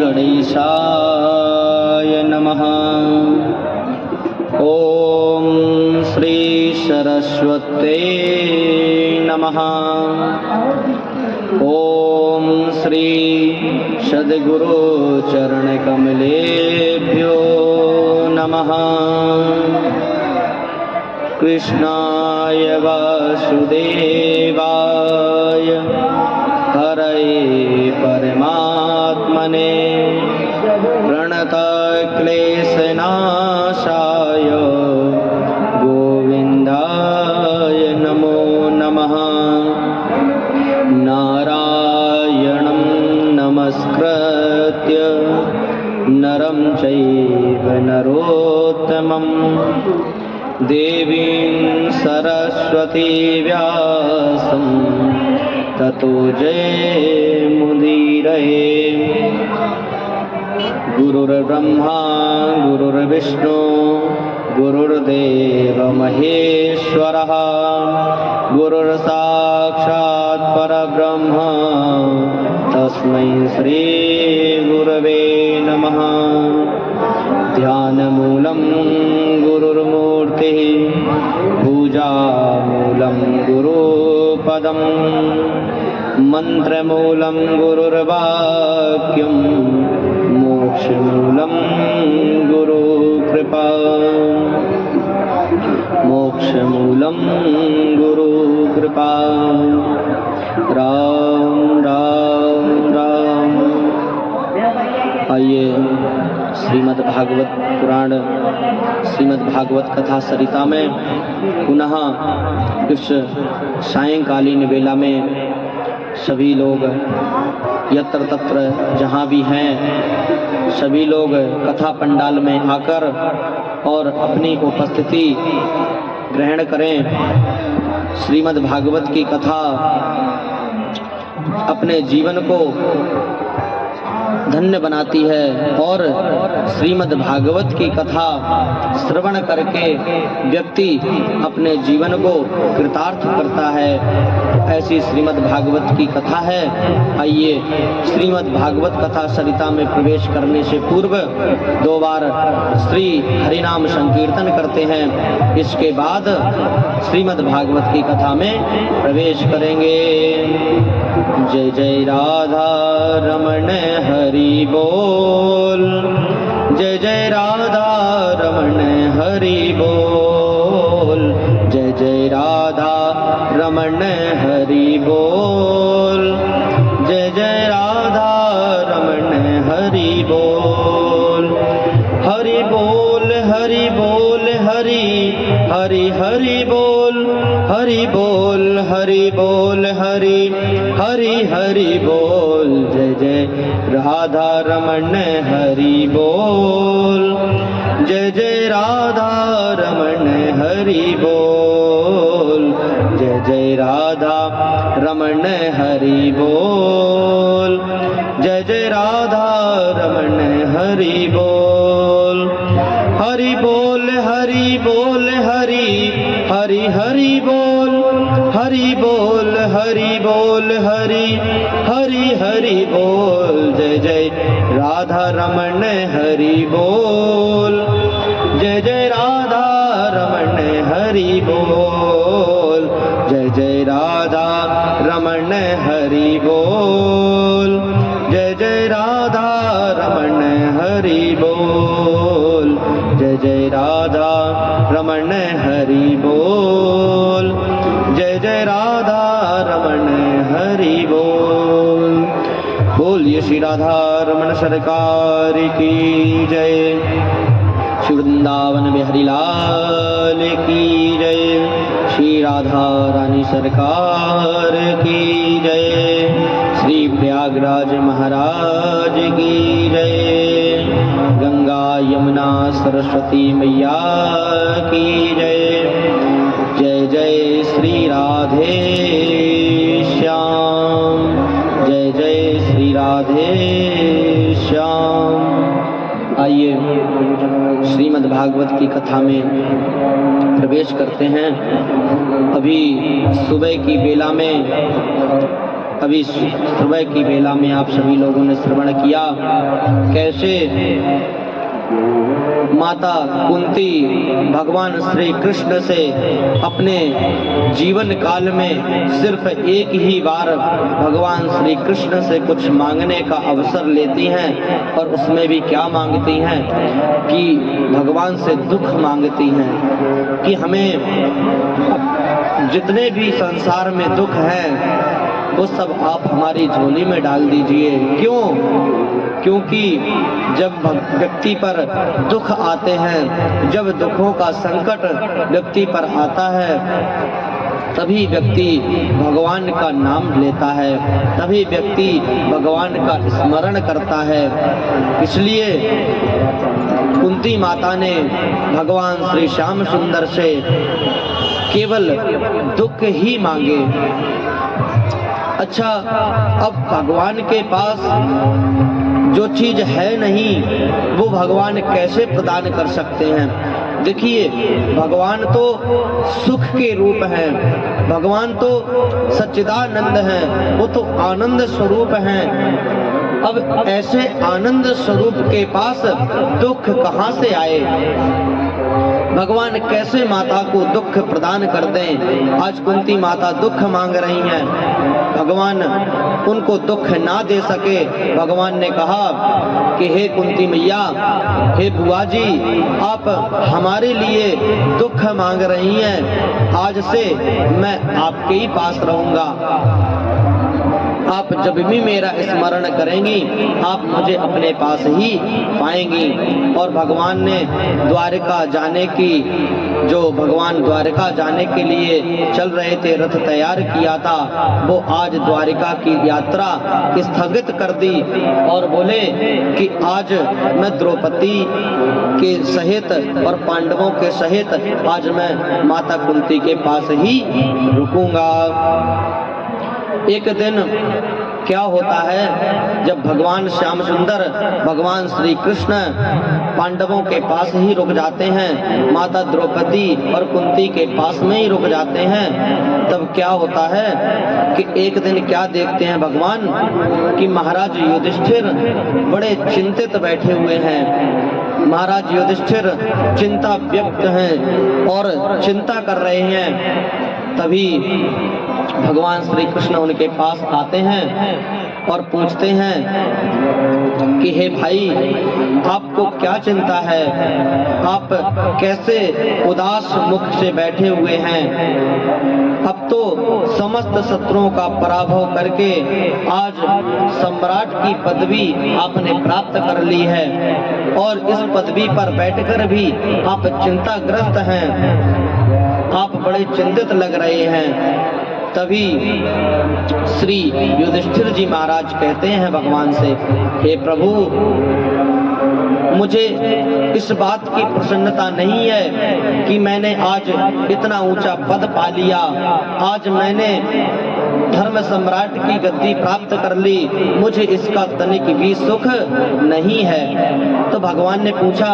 गणेशाय नमः। ओम श्री सरस्वते नमः। ओम श्री सद्गुरु चरण कमलेभ्यो नमः। कृष्णाय वासुदेवाय हरये परमात्मने प्रणतक्लेशनाशाय गोविन्दाय नमो नमः। नारायणं नमस्कृत्य नरं चैव नरोत्तमं देवीं सरस्वती व्यासं ततो जयमुदीरये। गुरुर्ब्रह्मा गुरुर्विष्णु गुरुर्देव महेश्वरः गुरुर्साक्षात् परब्रह्म तस्मै श्री गुरवे नमः। ध्यानमूलं गुरुर्मूर्तिः पूजामूलं गुरुपदं मन्त्रमूलं गुरुर्वाक्यं मोक्षमूलं गुरुकृपा। मोक्षमूलं गुरुकृपा। राम राम राम। आइए श्रीमद् भागवत पुराण श्रीमद् भागवत कथा सरिता में पुनः इस सायंकालीन वेला में सभी लोग यत्र तत्र जहाँ भी हैं सभी लोग कथा पंडाल में आकर और अपनी उपस्थिति ग्रहण करें। श्रीमद् भागवत की कथा अपने जीवन को धन्य बनाती है और श्रीमद् भागवत की कथा श्रवण करके व्यक्ति अपने जीवन को कृतार्थ करता है। ऐसी श्रीमद् भागवत की कथा है। आइए श्रीमद् भागवत कथा सरिता में प्रवेश करने से पूर्व 2 बार श्री हरिनाम संकीर्तन करते हैं। इसके बाद श्रीमद् भागवत की कथा में प्रवेश करेंगे। जय जय राधा रमण हरि बोल। जय जय राधा रमण हरि बोल। जय जय राधा रमण हरि बोल। जय जय राधा रमण हरि बोल। हरि बोल हरि बोल हरि हरि हरि बोल। हरि बोल हरि बोल हरि हरि हरि बोल। जय जय राधा रमण हरि बोल। जय जय राधा रमण हरि बोल। जय जय राधा रमण हरि बोल। जय जय राधा रमण हरि बोल। हरि बोल हरि बोल हरि हरि हरि बोल। हरि बोल हरि बोल हरि हरि हरि बोल। जय जय राधा रमण हरि बोल। जय जय राधा रमण हरि बोल। जय जय राधा रमण हरि बोल। जय जय राधा रमण हरि बोल। जय जय राधा रमण हरि बोल। जय जय राधा रमण हरि बोल। बोलिए श्री राधा रमण सरकार की जय। श्री वृंदावन बिहारी लाल की जय। श्री राधा रानी सरकार की जय। श्री प्रयागराज महाराज की जय। गंगा यमुना सरस्वती मैया की जय। जय जय श्री राधे श्याम। जय जय श्री राधे श्याम। आइए श्रीमद् भागवत की कथा में प्रवेश करते हैं। अभी सुबह की बेला में अभी सुबह की बेला में आप सभी लोगों ने श्रवण किया कैसे माता कुंती भगवान श्री कृष्ण से अपने जीवन काल में सिर्फ एक ही बार भगवान श्री कृष्ण से कुछ मांगने का अवसर लेती हैं और उसमें भी क्या मांगती हैं कि भगवान से दुख मांगती हैं कि हमें जितने भी संसार में दुख हैं वो सब आप हमारी झोली में डाल दीजिए। क्यों? क्योंकि जब व्यक्ति पर दुख आते हैं, जब दुखों का संकट व्यक्ति पर आता है, तभी व्यक्ति भगवान का नाम लेता है, तभी व्यक्ति भगवान का स्मरण करता है। इसलिए कुंती माता ने भगवान श्री श्याम सुंदर से केवल दुख ही मांगे। अच्छा, अब भगवान के पास जो चीज है नहीं वो भगवान कैसे प्रदान कर सकते हैं? देखिए, भगवान तो सुख के रूप हैं, भगवान तो सच्चिदानंद हैं, वो तो आनंद स्वरूप हैं। अब ऐसे आनंद स्वरूप के पास दुख कहाँ से आए? भगवान कैसे माता को दुख प्रदान कर दें? आज कुंती माता दुख मांग रही हैं, भगवान उनको दुख ना दे सके। भगवान ने कहा कि हे कुंती मैया, हे बुआ जी, आप हमारे लिए दुख मांग रही हैं, आज से मैं आपके ही पास रहूंगा। आप जब भी मेरा स्मरण करेंगी आप मुझे अपने पास ही पाएंगी। और भगवान ने द्वारिका जाने की, जो भगवान द्वारिका जाने के लिए चल रहे थे, रथ तैयार किया था, वो आज द्वारिका की यात्रा स्थगित कर दी और बोले कि आज मैं द्रौपदी के सहित और पांडवों के सहित आज मैं माता कुंती के पास ही रुकूंगा। एक दिन क्या होता है, जब भगवान श्याम सुंदर, भगवान श्री कृष्ण पांडवों के पास ही रुक जाते हैं, माता द्रौपदी और कुंती के पास में ही रुक जाते हैं, तब क्या होता है कि एक दिन क्या देखते हैं भगवान कि महाराज युधिष्ठिर बड़े चिंतित बैठे हुए हैं। महाराज युधिष्ठिर चिंता व्यक्त हैं और चिंता कर रहे हैं। तभी भगवान श्री कृष्ण उनके पास आते हैं और पूछते हैं कि हे भाई, आपको क्या चिंता है? आप कैसे उदास मुख से बैठे हुए हैं? अब तो समस्त शत्रुओं का पराभव करके आज सम्राट की पदवी आपने प्राप्त कर ली है और इस पदवी पर बैठकर भी आप चिंताग्रस्त हैं, आप बड़े चिंतित लग रहे हैं। तभी श्री युधिष्ठिर जी महाराज कहते हैं भगवान से, हे प्रभु, मुझे इस बात की प्रसन्नता नहीं है कि मैंने आज इतना ऊंचा पद पा लिया, आज मैंने धर्म सम्राट की गद्दी प्राप्त कर ली, मुझे इसका तनिक भी सुख नहीं है। तो भगवान ने पूछा,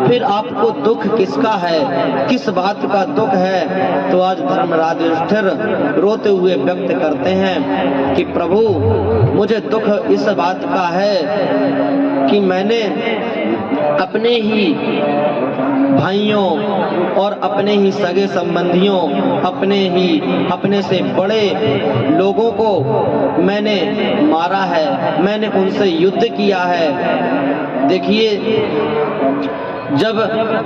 फिर आपको दुख किसका है, किस बात का दुख है? तो आज धर्मराज युधिष्ठिर रोते हुए व्यक्त करते हैं कि प्रभु, मुझे दुख इस बात का है कि मैंने अपने ही भाइयों और अपने ही सगे संबंधियों, अपने से बड़े लोगों को मैंने मारा है, मैंने उनसे युद्ध किया है। देखिए, जब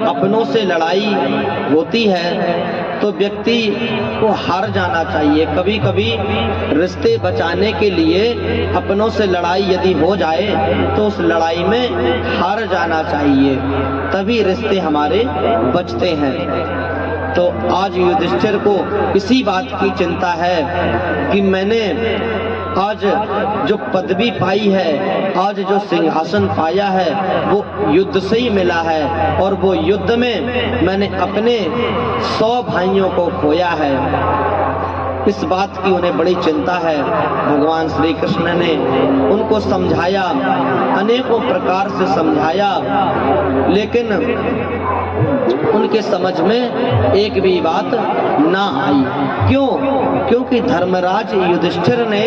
अपनों से लड़ाई होती है तो व्यक्ति को हार जाना चाहिए। कभी कभी रिश्ते बचाने के लिए अपनों से लड़ाई यदि हो जाए तो उस लड़ाई में हार जाना चाहिए, तभी रिश्ते हमारे बचते हैं। तो आज युधिष्ठिर को इसी बात की चिंता है कि मैंने आज जो पदवी पाई है, आज जो सिंहासन पाया है, वो युद्ध से ही मिला है और वो युद्ध में मैंने अपने 100 भाइयों को खोया है। इस बात की उन्हें बड़ी चिंता है। भगवान श्री कृष्ण ने उनको समझाया, अनेकों प्रकार से समझाया, लेकिन उनके समझ में एक भी बात ना आई। क्यों? क्योंकि धर्मराज युधिष्ठिर ने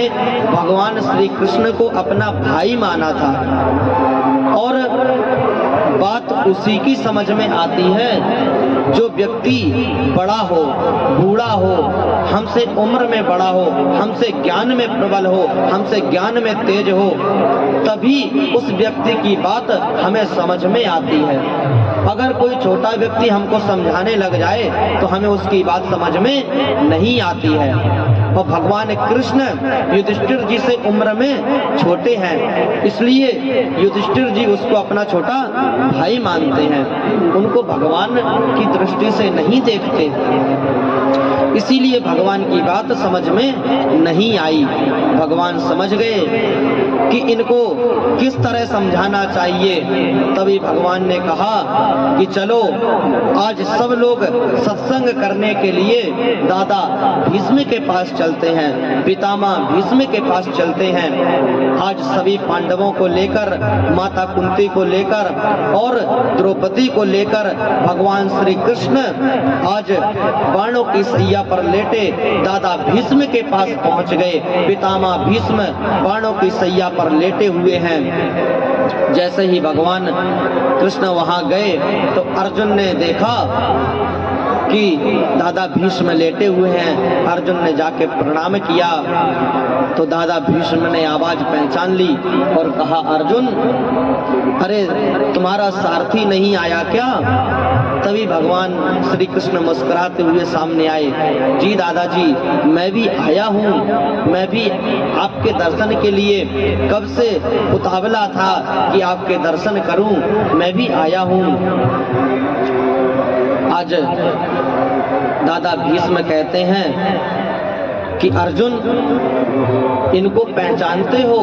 भगवान श्री कृष्ण को अपना भाई माना था और बात उसी की समझ में आती है जो व्यक्ति बड़ा हो, बूढ़ा हो, हमसे उम्र में बड़ा हो, हमसे ज्ञान में प्रबल हो, हमसे ज्ञान में तेज हो, तभी उस व्यक्ति की बात हमें समझ में आती है। अगर कोई छोटा व्यक्ति हमको समझाने लग जाए तो हमें उसकी बात समझ में नहीं आती है। और भगवान कृष्ण युधिष्ठिर जी से उम्र में छोटे हैं, इसलिए युधिष्ठिर जी उसको अपना छोटा भाई मानते हैं, उनको भगवान की दृष्टि से नहीं देखते, इसीलिए भगवान की बात समझ में नहीं आई। भगवान समझ गए कि इनको किस तरह समझाना चाहिए। तभी भगवान ने कहा कि चलो आज सब लोग सत्संग करने के लिए दादा भीष्म के पास चलते हैं, पितामह भीष्म के पास चलते हैं। आज सभी पांडवों को लेकर, माता कुंती को लेकर और द्रौपदी को लेकर भगवान श्री कृष्ण आज बाणों की सैया पर लेटे दादा भीष्म के पास पहुंच गए। पितामह भीष्म बाणों की सैया पर लेटे हुए हैं। जैसे ही भगवान कृष्ण वहां गए तो अर्जुन ने देखा कि दादा भीष्म लेटे हुए हैं। अर्जुन ने जाके प्रणाम किया तो दादा भीष्म ने आवाज पहचान ली और कहा, अर्जुन अरे तुम्हारा सारथी नहीं आया क्या? तभी भगवान श्री कृष्ण मुस्कुराते हुए सामने आए, जी दादाजी मैं भी आया हूँ, मैं भी आपके दर्शन के लिए कब से उतावला था कि आपके दर्शन करूं, मैं भी आया हूँ। आज दादा भीष्म कहते हैं कि अर्जुन इनको पहचानते हो?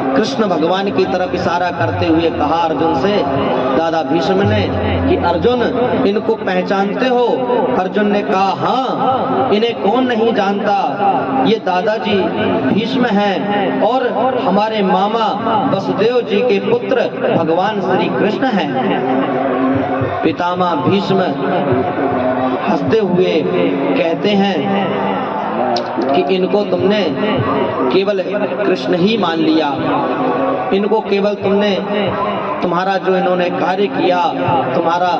कृष्ण भगवान की तरफ इशारा करते हुए कहा अर्जुन से, दादा भीष्म ने, कि अर्जुन इनको पहचानते हो? अर्जुन ने कहा हाँ, इन्हें कौन नहीं जानता, ये दादाजी भीष्म हैं और हमारे मामा वसुदेव जी के पुत्र भगवान श्री कृष्ण हैं। पितामह भीष्म हंसते हुए कहते हैं कि इनको तुमने केवल कृष्ण ही मान लिया, इनको केवल तुमने तुम्हारा जो इन्होंने कार्य किया, तुम्हारा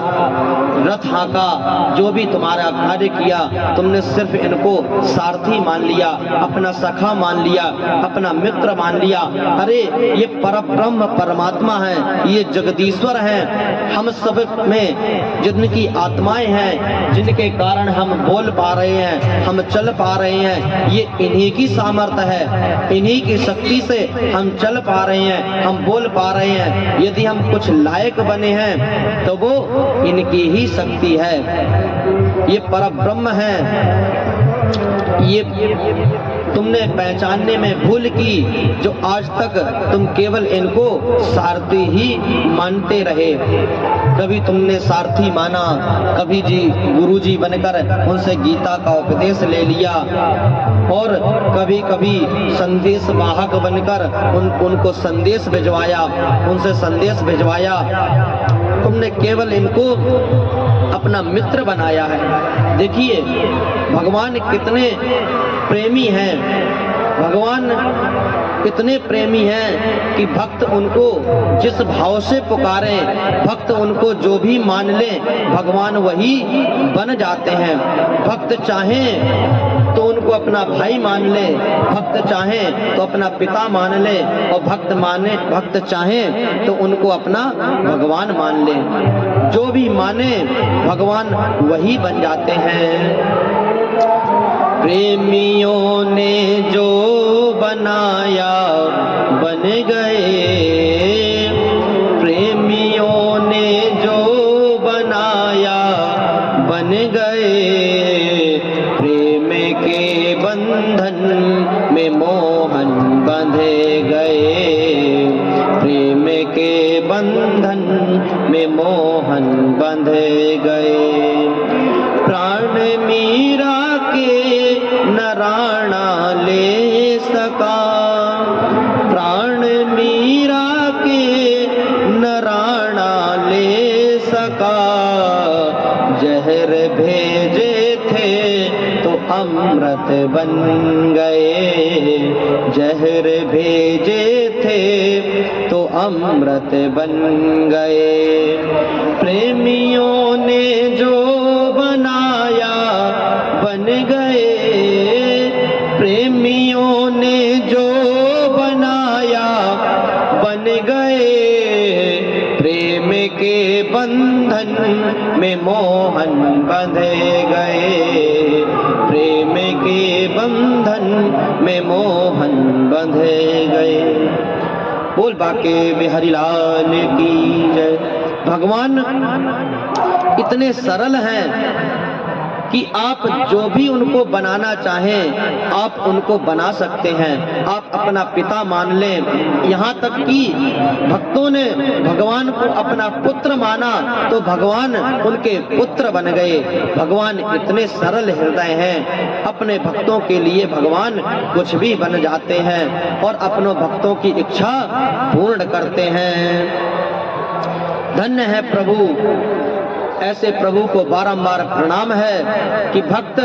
रथ हाँका, जो भी तुम्हारा कार्य किया, तुमने सिर्फ इनको सारथी मान लिया, अपना सखा मान लिया, अपना मित्र मान लिया। अरे ये परब्रह्म परमात्मा है, ये जगदीश्वर हैं, हम सब में जिनकी आत्माएं हैं, जिनके कारण हम बोल पा रहे हैं, हम चल पा रहे हैं, ये इन्हीं की सामर्थ्य है, इन्हीं की शक्ति से हम चल पा रहे हैं, हम बोल पा रहे हैं। यदि हम कुछ लायक बने हैं तो वो इनकी ही शक्ति है, ये परब्रह्म है। ये तुमने पहचानने में भूल की जो आज तक तुम केवल इनको सारथी ही मानते रहे। कभी तुमने सारथी माना, कभी जी गुरुजी बनकर उनसे गीता का उपदेश ले लिया और कभी कभी संदेश वाहक बनकर उनको संदेश भिजवाया, उनसे संदेश भिजवाया। तुमने केवल इनको अपना मित्र बनाया है। देखिए भगवान कितने प्रेमी हैं, भगवान इतने प्रेमी हैं कि भक्त उनको जिस भाव से पुकारे, भक्त उनको जो भी मान ले, भगवान वही बन जाते हैं। भक्त चाहें तो उनको अपना भाई मान ले, भक्त चाहें तो अपना पिता मान ले, और भक्त चाहें तो उनको अपना भगवान मान ले। जो भी माने भगवान वही बन जाते हैं। प्रेमियों ने जो बनाया बन गए, प्रेमियों ने जो बनाया बन गए, प्रेम के बंधन में मोहन बंधे गए, प्रेम के बंधन में मोहन बंधे गए। प्राण मीरा के न राणा ले सका, प्राण मीरा के न राणा ले सका, अमृत बन गए, जहर भेजे थे तो अमृत बन गए। प्रेमियों ने जो बनाया बन गए, प्रेमियों ने जो बनाया बन गए। प्रेम के बंधन में मोहन बंधे गए, प्रेम के बंधन में मोहन बंधे गए। बोल बाके बिहारी लाल की जय। भगवान इतने सरल हैं कि आप जो भी उनको बनाना चाहें आप उनको बना सकते हैं। आप अपना पिता मान लें, यहाँ तक कि भक्तों ने भगवान को अपना पुत्र माना तो भगवान उनके पुत्र बन गए। भगवान इतने सरल हृदय हैं, अपने भक्तों के लिए भगवान कुछ भी बन जाते हैं और अपनों भक्तों की इच्छा पूर्ण करते हैं। धन्य है प्रभु, ऐसे प्रभु को बारंबार प्रणाम है कि भक्त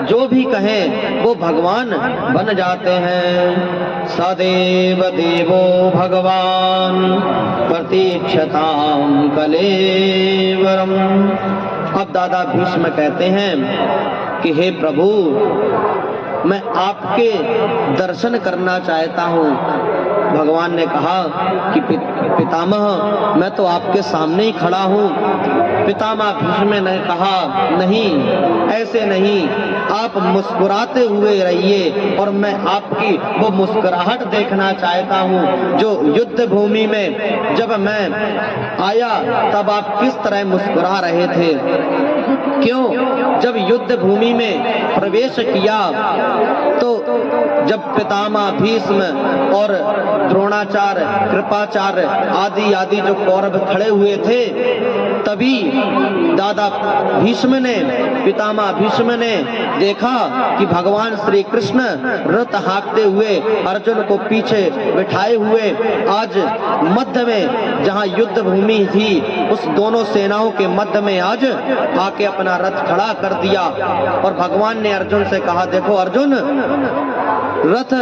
जो भी कहें वो भगवान बन जाते हैं। सदैव देवो भगवान प्रतीक्षतां कलेवरम। अब दादा भीष्म कहते हैं कि हे प्रभु, मैं आपके दर्शन करना चाहता हूँ। भगवान ने कहा कि पितामह मैं तो आपके सामने ही खड़ा हूँ। पितामह भीष्म ने कहा नहीं, ऐसे नहीं, आप मुस्कुराते हुए रहिए और मैं आपकी वो मुस्कुराहट देखना चाहता हूँ जो युद्ध भूमि में जब मैं आया तब आप किस तरह मुस्कुरा रहे थे। क्यों? जब युद्ध भूमि में प्रवेश किया तो जब पितामह भीष्म और द्रोणाचार्य, कृपाचार्य आदि जो कौरव खड़े हुए थे, तभी दादा भीष्म ने, पितामह भीष्म ने देखा कि भगवान श्री कृष्ण रथ हाँकते हुए अर्जुन को पीछे बिठाए हुए आज मध्य में जहाँ युद्ध भूमि थी उस दोनों सेनाओं के मध्य में आज आके अपना रथ खड़ा कर दिया। और भगवान ने अर्जुन से कहा, देखो अर्जुन, रथ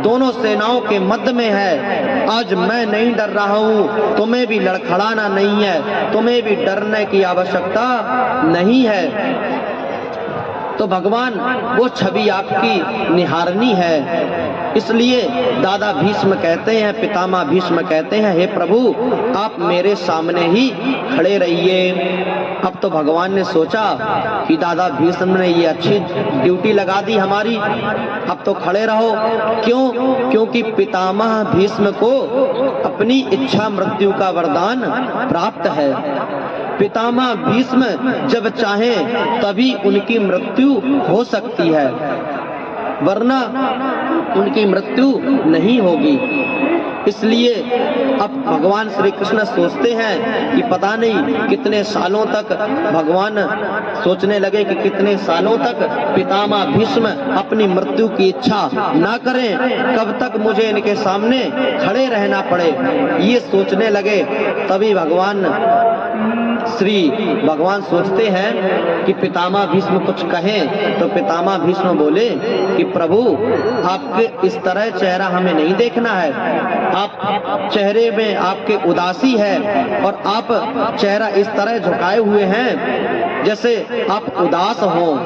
दोनों सेनाओं के मध्य में है, आज मैं नहीं डर रहा हूँ, तुम्हें भी लड़खड़ाना नहीं है, तुम्हें भी डरने की आवश्यकता नहीं है। तो भगवान वो छवि आपकी निहारनी है। इसलिए दादा भीष्म कहते हैं, पितामह भीष्म कहते हैं, हे प्रभु आप मेरे सामने ही खड़े रहिए। अब तो भगवान ने सोचा कि दादा भीष्म ने ये अच्छी ड्यूटी लगा दी हमारी, अब तो खड़े रहो। क्यों? क्योंकि पितामह भीष्म को अपनी इच्छा मृत्यु का वरदान प्राप्त है। पितामह भीष्म जब चाहे तभी उनकी मृत्यु हो सकती है, वरना उनकी मृत्यु नहीं होगी। इसलिए अब भगवान श्री कृष्ण सोचते हैं कि पता नहीं कितने सालों तक, भगवान सोचने लगे कि कितने सालों तक पितामह भीष्म अपनी मृत्यु की इच्छा ना करें, कब तक मुझे इनके सामने खड़े रहना पड़े, ये सोचने लगे। तभी भगवान सोचते हैं कि पितामह भीष्म कुछ कहें, तो पितामह भीष्म बोले कि प्रभु आपके इस तरह चेहरा हमें नहीं देखना है, आप चेहरे में आपके उदासी है और आप चेहरा इस तरह झुकाए हुए हैं जैसे आप उदास हो।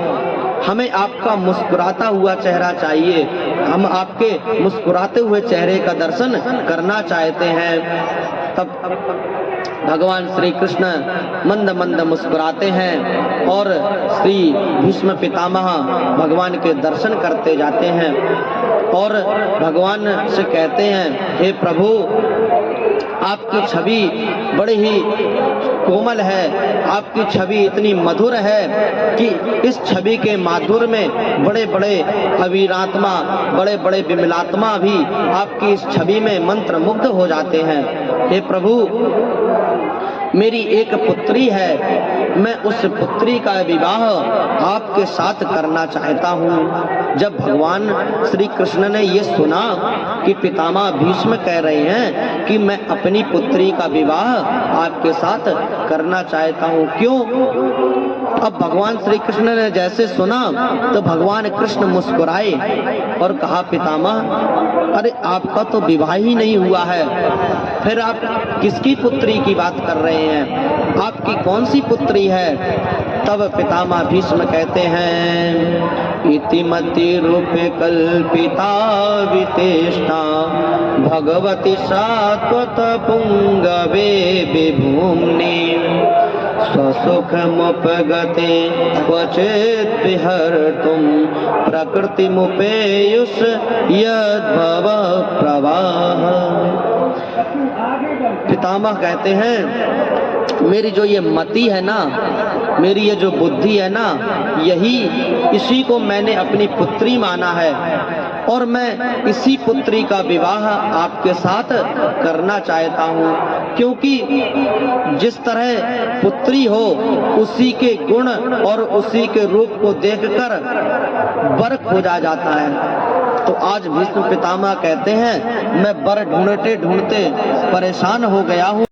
हमें आपका मुस्कुराता हुआ चेहरा चाहिए, हम आपके मुस्कुराते हुए चेहरे का दर्शन करना चाहते हैं। तब भगवान श्री कृष्ण मंद मंद मुस्कुराते हैं और श्री भीष्म पितामह भगवान के दर्शन करते जाते हैं और भगवान से कहते हैं, हे प्रभु आपकी छवि बड़ी ही कोमल है, आपकी छवि इतनी मधुर है कि इस छवि के माधुर्य में बड़े बड़े अवीरात्मा, बड़े बड़े विमलात्मा भी आपकी इस छवि में मंत्र मुग्ध हो जाते हैं। हे प्रभु मेरी एक पुत्री है, मैं उस पुत्री का विवाह आपके साथ करना चाहता हूँ। जब भगवान श्री कृष्ण ने ये सुना कि पितामह भीष्म कह रहे हैं कि मैं अपनी पुत्री का विवाह आपके साथ करना चाहता हूँ। क्यों? अब भगवान श्री कृष्ण ने जैसे सुना तो भगवान कृष्ण मुस्कुराए और कहा, पितामह, अरे आपका तो विवाह ही नहीं हुआ है, फिर आप किसकी पुत्री की बात कर रहे हैं? आपकी कौन सी पुत्री है? तब पितामह भीष्म कहते हैं, इतिमति रूपे कल्पिता वितेष्टा भगवती शाश्वत पुंगवे विभूम्नि स्वसुखमुपगते क्वचित् विहर्तुं प्रकृतिमुपेयुष यद्भव प्रवाह। पितामह कहते हैं, मेरी जो ये मति है ना, मेरी ये जो बुद्धि है ना, इसी को मैंने अपनी पुत्री माना है और मैं इसी पुत्री का विवाह आपके साथ करना चाहता हूँ। क्योंकि जिस तरह पुत्री हो उसी के गुण और उसी के रूप को देखकर वर खोजा जाता है। तो आज भीष्म पितामह कहते हैं, मैं वर ढूंढते ढूंढते परेशान हो गया हूँ।